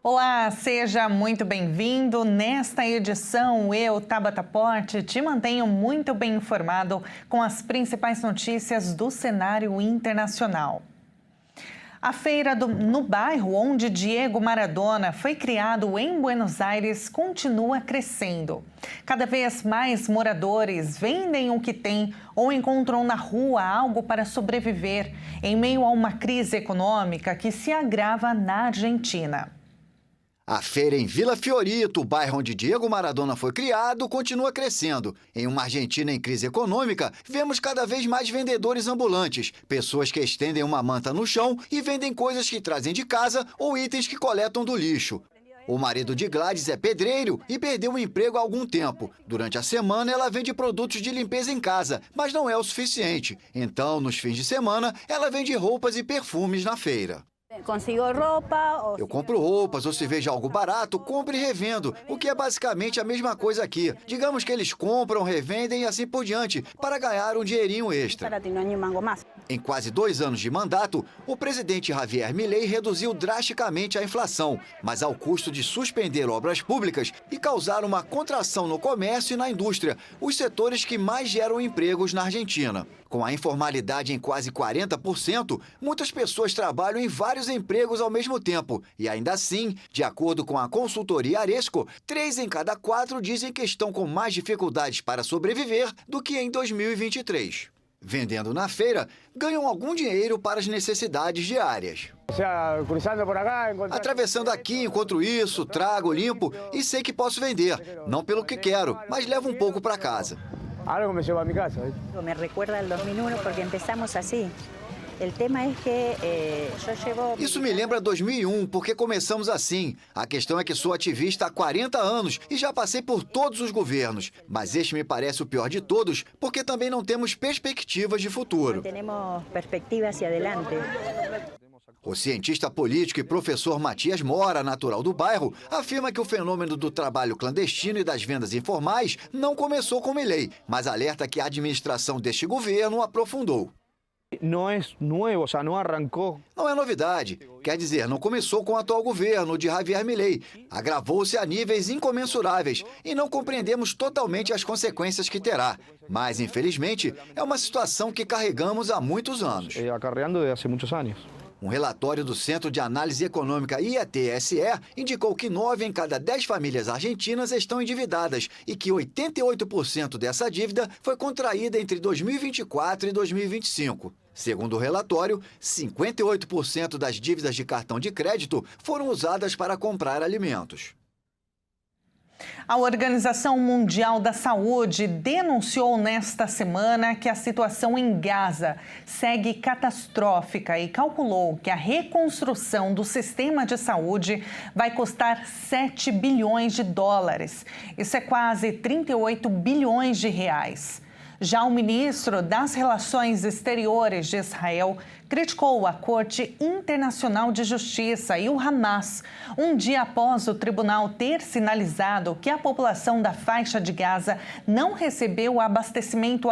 Olá, seja muito bem-vindo. Nesta edição, eu, Tabata Porte, te mantenho muito bem informado com as principais notícias do cenário internacional. A feira no bairro onde Diego Maradona foi criado em Buenos Aires continua crescendo. Cada vez mais moradores vendem o que têm ou encontram na rua algo para sobreviver em meio a uma crise econômica que se agrava na Argentina. A feira em Vila Fiorito, o bairro onde Diego Maradona foi criado, continua crescendo. Em uma Argentina em crise econômica, vemos cada vez mais vendedores ambulantes, pessoas que estendem uma manta no chão e vendem coisas que trazem de casa ou itens que coletam do lixo. O marido de Gladys é pedreiro e perdeu o emprego há algum tempo. Durante a semana, ela vende produtos de limpeza em casa, mas não é o suficiente. Então, nos fins de semana, ela vende roupas e perfumes na feira. Eu compro roupas ou se vejo algo barato, compro e revendo, o que é basicamente a mesma coisa aqui. Digamos que eles compram, revendem e assim por diante, para ganhar um dinheirinho extra. Em quase 2 anos de mandato, o presidente Javier Milei reduziu drasticamente a inflação, mas ao custo de suspender obras públicas e causar uma contração no comércio e na indústria, os setores que mais geram empregos na Argentina. Com a informalidade em quase 40%, muitas pessoas trabalham em vários empregos ao mesmo tempo. E ainda assim, de acordo com a consultoria Aresco, 3 em cada 4 dizem que estão com mais dificuldades para sobreviver do que em 2023. Vendendo na feira, ganham algum dinheiro para as necessidades diárias. Atravessando aqui, encontro isso, trago, limpo e sei que posso vender. Não pelo que quero, mas levo um pouco para casa. Algo me llevo a mi casa. Me recuerda al 2001 porque empezamos así. El tema es que yo llevo... Isso me lembra 2001, porque começamos assim. A questão é que sou ativista há 40 anos e já passei por todos os governos. Mas este me parece o pior de todos, porque também não temos perspectivas de futuro. No tenemos perspectiva hacia adelante. O cientista político e professor Matias Mora, natural do bairro, afirma que o fenômeno do trabalho clandestino e das vendas informais não começou com Milei, mas alerta que a administração deste governo aprofundou. Não é novo, não arrancou. Não é novidade. Quer dizer, não começou com o atual governo de Javier Milei. Agravou-se a níveis incomensuráveis e não compreendemos totalmente as consequências que terá. Mas, infelizmente, é uma situação que carregamos há muitos anos. Acarreando desde há muitos anos. Um relatório do Centro de Análise Econômica IATSE indicou que 9 em cada 10 famílias argentinas estão endividadas e que 88% dessa dívida foi contraída entre 2024 e 2025. Segundo o relatório, 58% das dívidas de cartão de crédito foram usadas para comprar alimentos. A Organização Mundial da Saúde denunciou nesta semana que a situação em Gaza segue catastrófica e calculou que a reconstrução do sistema de saúde vai custar 7 bilhões de dólares. Isso é quase 38 bilhões de reais. Já o ministro das Relações Exteriores de Israel criticou a Corte Internacional de Justiça e o Hamas, um dia após o tribunal ter sinalizado que a população da faixa de Gaza não recebeu o abastecimento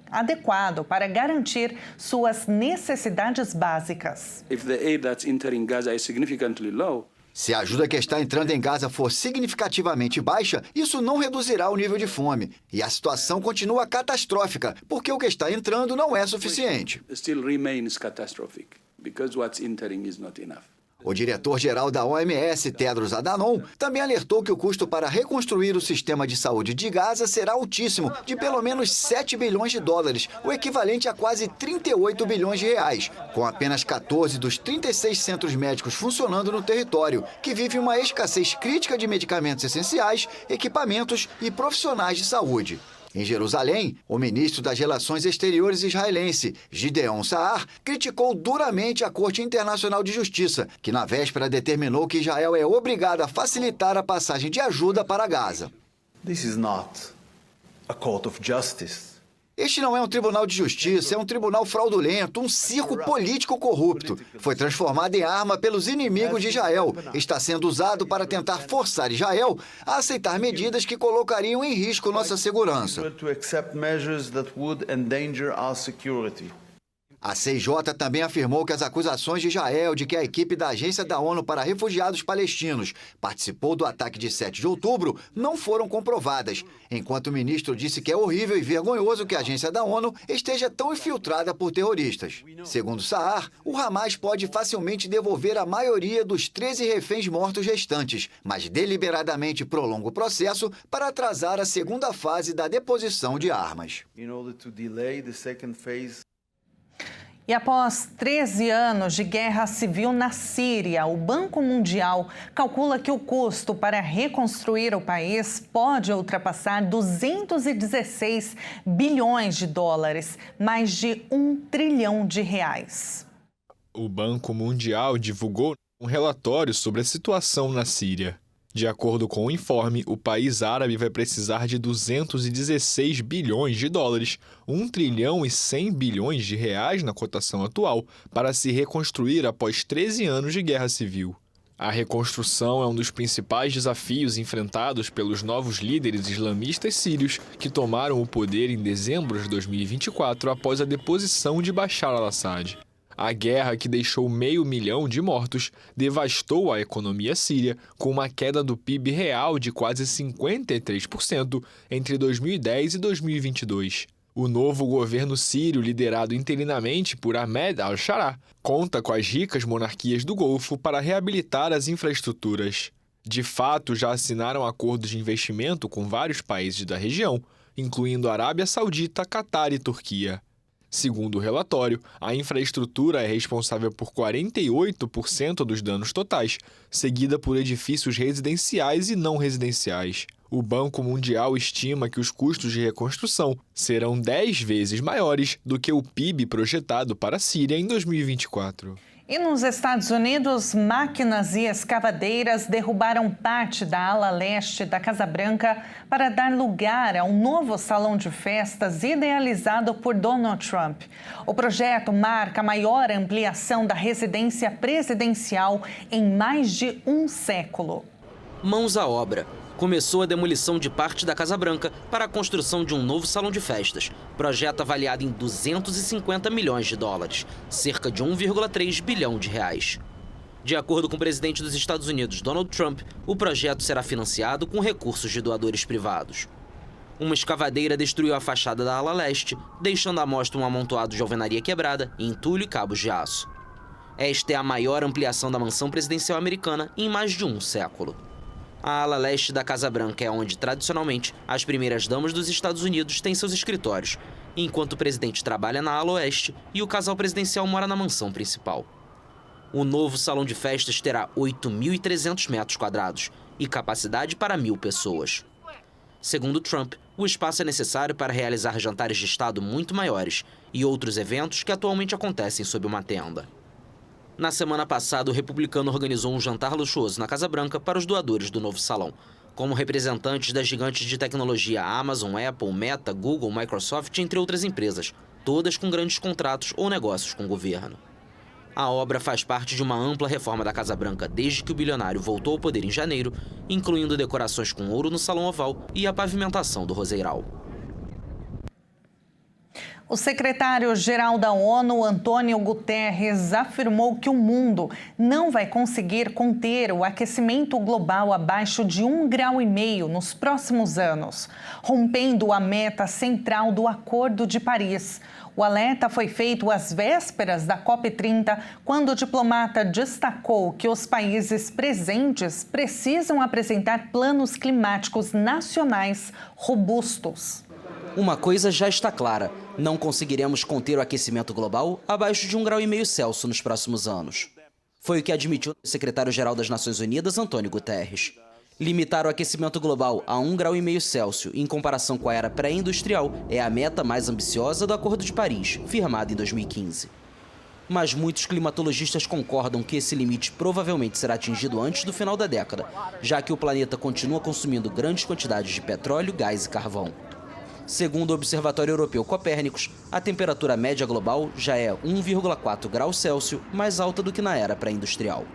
adequado para garantir suas necessidades básicas. If the aid that's entering Gaza is significantly low, se a ajuda que está entrando em Gaza for significativamente baixa, isso não reduzirá o nível de fome. E a situação continua catastrófica, porque o que está entrando não é suficiente. still remains catastrophic because what's entering is not enough. O diretor-geral da OMS, Tedros Adhanom, também alertou que o custo para reconstruir o sistema de saúde de Gaza será altíssimo, de pelo menos 7 bilhões de dólares, o equivalente a quase 38 bilhões de reais, com apenas 14 dos 36 centros médicos funcionando no território, que vive uma escassez crítica de medicamentos essenciais, equipamentos e profissionais de saúde. Em Jerusalém, o ministro das Relações Exteriores israelense, Gideon Saar, criticou duramente a Corte Internacional de Justiça, que na véspera determinou que Israel é obrigada a facilitar a passagem de ajuda para Gaza. This is not a court of justice. Este não é um tribunal de justiça, é um tribunal fraudulento, um circo político corrupto. Foi transformado em arma pelos inimigos de Israel. Está sendo usado para tentar forçar Israel a aceitar medidas que colocariam em risco nossa segurança. A CIJ também afirmou que as acusações de Israel de que a equipe da Agência da ONU para Refugiados Palestinos participou do ataque de 7 de outubro não foram comprovadas, enquanto o ministro disse que é horrível e vergonhoso que a agência da ONU esteja tão infiltrada por terroristas. Segundo Saar, o Hamas pode facilmente devolver a maioria dos 13 reféns mortos restantes, mas deliberadamente prolonga o processo para atrasar a segunda fase da deposição de armas. in order to delay the second phase. E após 13 anos de guerra civil na Síria, o Banco Mundial calcula que o custo para reconstruir o país pode ultrapassar 216 bilhões de dólares, mais de R$1 trilhão. O Banco Mundial divulgou um relatório sobre a situação na Síria. De acordo com o informe, o país árabe vai precisar de 216 bilhões de dólares, 1 trilhão e 100 bilhões de reais na cotação atual, para se reconstruir após 13 anos de guerra civil. A reconstrução é um dos principais desafios enfrentados pelos novos líderes islamistas sírios que tomaram o poder em dezembro de 2024 após a deposição de Bashar al-Assad. A guerra, que deixou 500 mil de mortos, devastou a economia síria, com uma queda do PIB real de quase 53% entre 2010 e 2022. O novo governo sírio, liderado interinamente por Ahmed al-Sharaa, conta com as ricas monarquias do Golfo para reabilitar as infraestruturas. De fato, já assinaram acordos de investimento com vários países da região, incluindo Arábia Saudita, Catar e Turquia. Segundo o relatório, a infraestrutura é responsável por 48% dos danos totais, seguida por edifícios residenciais e não residenciais. O Banco Mundial estima que os custos de reconstrução serão 10 vezes maiores do que o PIB projetado para a Síria em 2024. E nos Estados Unidos, máquinas e escavadeiras derrubaram parte da ala leste da Casa Branca para dar lugar a um novo salão de festas idealizado por Donald Trump. O projeto marca a maior ampliação da residência presidencial em mais de um século. Mãos à obra. Começou a demolição de parte da Casa Branca para a construção de um novo salão de festas. Projeto avaliado em 250 milhões de dólares, cerca de 1,3 bilhão de reais. De acordo com o presidente dos Estados Unidos, Donald Trump, o projeto será financiado com recursos de doadores privados. Uma escavadeira destruiu a fachada da ala leste, deixando à mostra um amontoado de alvenaria quebrada, entulho e cabos de aço. Esta é a maior ampliação da mansão presidencial americana em mais de um século. A ala leste da Casa Branca é onde, tradicionalmente, as primeiras damas dos Estados Unidos têm seus escritórios, enquanto o presidente trabalha na ala oeste e o casal presidencial mora na mansão principal. O novo salão de festas terá 8.300 metros quadrados e capacidade para 1.000 pessoas. Segundo Trump, o espaço é necessário para realizar jantares de Estado muito maiores e outros eventos que atualmente acontecem sob uma tenda. Na semana passada, o republicano organizou um jantar luxuoso na Casa Branca para os doadores do novo salão, como representantes das gigantes de tecnologia Amazon, Apple, Meta, Google, Microsoft, entre outras empresas, todas com grandes contratos ou negócios com o governo. A obra faz parte de uma ampla reforma da Casa Branca desde que o bilionário voltou ao poder em janeiro, incluindo decorações com ouro no Salão Oval e a pavimentação do Roseiral. O secretário-geral da ONU, Antônio Guterres, afirmou que o mundo não vai conseguir conter o aquecimento global abaixo de 1,5 graus nos próximos anos, rompendo a meta central do Acordo de Paris. O alerta foi feito às vésperas da COP30, quando o diplomata destacou que os países presentes precisam apresentar planos climáticos nacionais robustos. Uma coisa já está clara: não conseguiremos conter o aquecimento global abaixo de 1,5 graus Celsius nos próximos anos. Foi o que admitiu o secretário-geral das Nações Unidas, Antônio Guterres. Limitar o aquecimento global a 1,5 graus Celsius em comparação com a era pré-industrial é a meta mais ambiciosa do Acordo de Paris, firmado em 2015. Mas muitos climatologistas concordam que esse limite provavelmente será atingido antes do final da década, já que o planeta continua consumindo grandes quantidades de petróleo, gás e carvão. Segundo o Observatório Europeu Copérnicos, a temperatura média global já é 1,4 graus Celsius mais alta do que na era pré-industrial.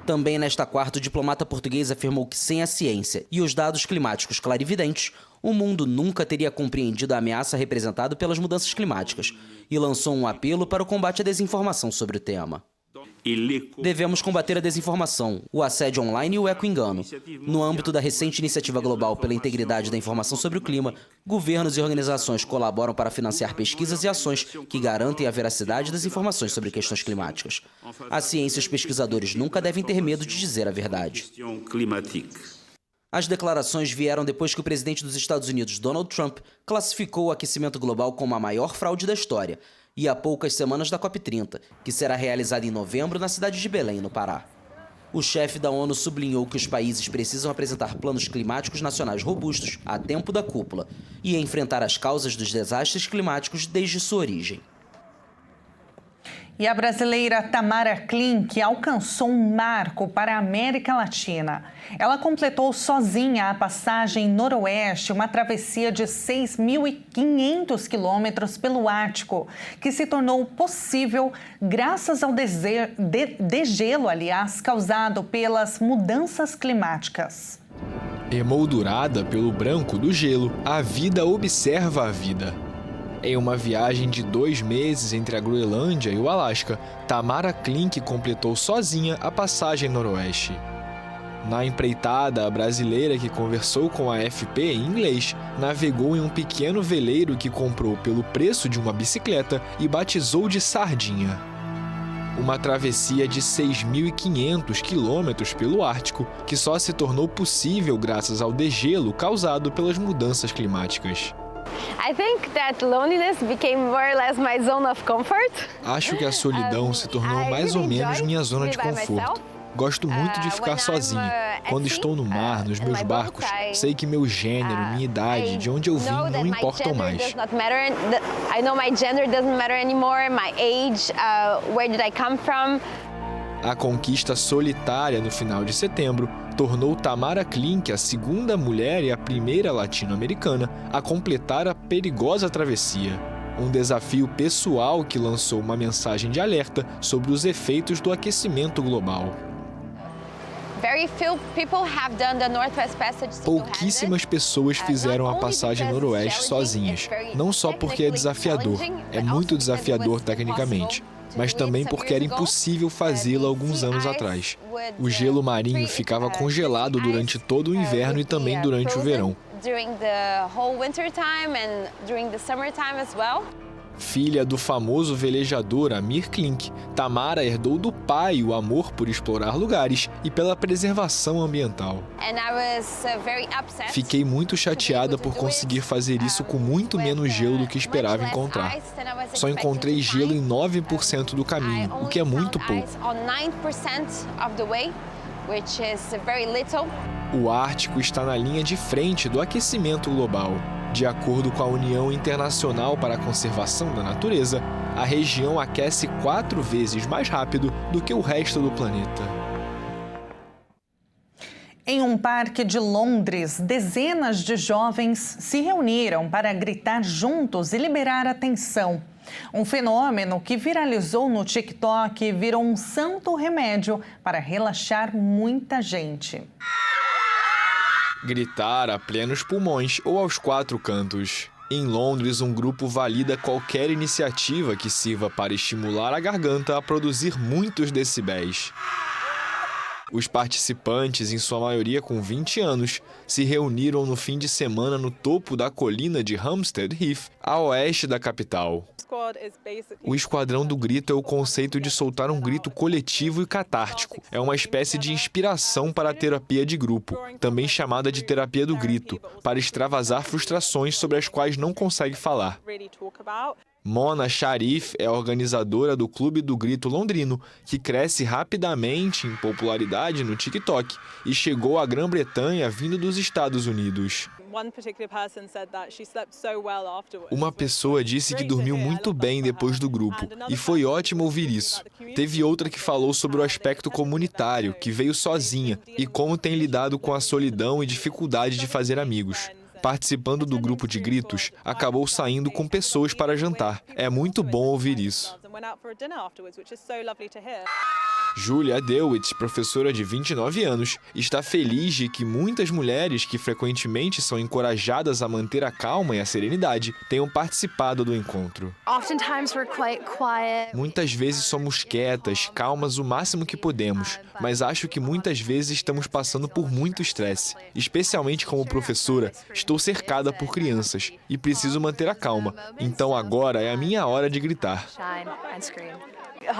Também nesta quarta, o diplomata português afirmou que sem a ciência e os dados climáticos clarividentes, o mundo nunca teria compreendido a ameaça representada pelas mudanças climáticas e lançou um apelo para o combate à desinformação sobre o tema. Devemos combater a desinformação, o assédio online e o eco-engano. No âmbito da recente iniciativa global pela integridade da informação sobre o clima, governos e organizações colaboram para financiar pesquisas e ações que garantem a veracidade das informações sobre questões climáticas. A ciência e os pesquisadores nunca devem ter medo de dizer a verdade. As declarações vieram depois que o presidente dos Estados Unidos, Donald Trump, classificou o aquecimento global como a maior fraude da história, e há poucas semanas da COP30, que será realizada em novembro na cidade de Belém, no Pará. O chefe da ONU sublinhou que os países precisam apresentar planos climáticos nacionais robustos a tempo da cúpula e enfrentar as causas dos desastres climáticos desde sua origem. E a brasileira Tamara Klink alcançou um marco para a América Latina. Ela completou sozinha a passagem noroeste, uma travessia de 6.500 quilômetros pelo Ártico, que se tornou possível graças ao degelo, causado pelas mudanças climáticas. Emoldurada pelo branco do gelo, a vida observa a vida. Em uma viagem de 2 meses entre a Groenlândia e o Alasca, Tamara Klink completou sozinha a passagem noroeste. Na empreitada, a brasileira que conversou com a AFP em inglês, navegou em um pequeno veleiro que comprou pelo preço de uma bicicleta e batizou de Sardinha. Uma travessia de 6.500 quilômetros pelo Ártico, que só se tornou possível graças ao degelo causado pelas mudanças climáticas. Acho que a solidão se tornou mais ou menos minha zona de conforto. Gosto muito de ficar sozinha. Quando estou no mar, nos meus barcos, sei que meu gênero, minha idade, de onde eu vim, não importam mais. A conquista solitária no final de setembro tornou Tamara Klink a segunda mulher e a primeira latino-americana a completar a perigosa travessia. Um desafio pessoal que lançou uma mensagem de alerta sobre os efeitos do aquecimento global. Pouquíssimas pessoas fizeram a passagem noroeste sozinhas, não só porque é desafiador, é muito desafiador tecnicamente, mas também porque era impossível fazê-la alguns anos atrás. O gelo marinho ficava congelado durante todo o inverno e também durante o verão. Filha do famoso velejador Amir Klink, Tamara herdou do pai o amor por explorar lugares e pela preservação ambiental. Fiquei muito chateada por conseguir fazer isso com muito menos gelo do que esperava encontrar. Só encontrei gelo em 9% do caminho, o que é muito pouco. O Ártico está na linha de frente do aquecimento global. De acordo com a União Internacional para a Conservação da Natureza, a região aquece 4 vezes mais rápido do que o resto do planeta. Em um parque de Londres, dezenas de jovens se reuniram para gritar juntos e liberar a tensão. Um fenômeno que viralizou no TikTok virou um santo remédio para relaxar muita gente. Gritar a plenos pulmões ou aos 4 cantos. Em Londres, um grupo valida qualquer iniciativa que sirva para estimular a garganta a produzir muitos decibéis. Os participantes, em sua maioria com 20 anos, se reuniram no fim de semana no topo da colina de Hampstead Heath, a oeste da capital. O Esquadrão do Grito é o conceito de soltar um grito coletivo e catártico. É uma espécie de inspiração para a terapia de grupo, também chamada de terapia do grito, para extravasar frustrações sobre as quais não consegue falar. Mona Sharif é a organizadora do Clube do Grito londrino, que cresce rapidamente em popularidade no TikTok e chegou à Grã-Bretanha vindo dos Estados Unidos. Uma pessoa disse que dormiu muito bem depois do grupo, e foi ótimo ouvir isso. Teve outra que falou sobre o aspecto comunitário, que veio sozinha, e como tem lidado com a solidão e dificuldade de fazer amigos. Participando do grupo de gritos, acabou saindo com pessoas para jantar. É muito bom ouvir isso. Julia Dewitt, professora de 29 anos, está feliz de que muitas mulheres que frequentemente são encorajadas a manter a calma e a serenidade tenham participado do encontro. Muitas vezes somos quietas, calmas o máximo que podemos, mas acho que muitas vezes estamos passando por muito estresse. Especialmente como professora, estou cercada por crianças e preciso manter a calma. Então agora é a minha hora de gritar.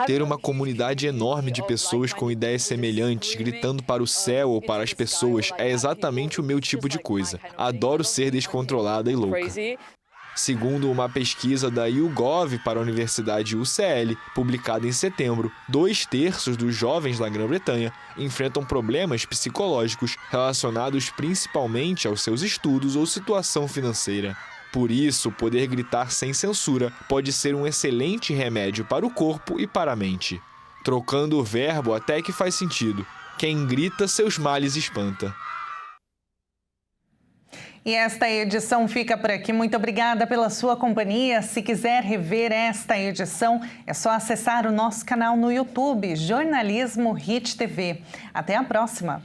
Ter uma comunidade enorme de pessoas com ideias semelhantes, gritando para o céu ou para as pessoas, é exatamente o meu tipo de coisa. Adoro ser descontrolada e louca. Segundo uma pesquisa da YouGov para a Universidade UCL, publicada em setembro, 2/3 dos jovens da Grã-Bretanha enfrentam problemas psicológicos relacionados principalmente aos seus estudos ou situação financeira. Por isso, poder gritar sem censura pode ser um excelente remédio para o corpo e para a mente. Trocando o verbo até que faz sentido. Quem grita, seus males espanta. E esta edição fica por aqui. Muito obrigada pela sua companhia. Se quiser rever esta edição, é só acessar o nosso canal no YouTube, Jornalismo Hit TV. Até a próxima!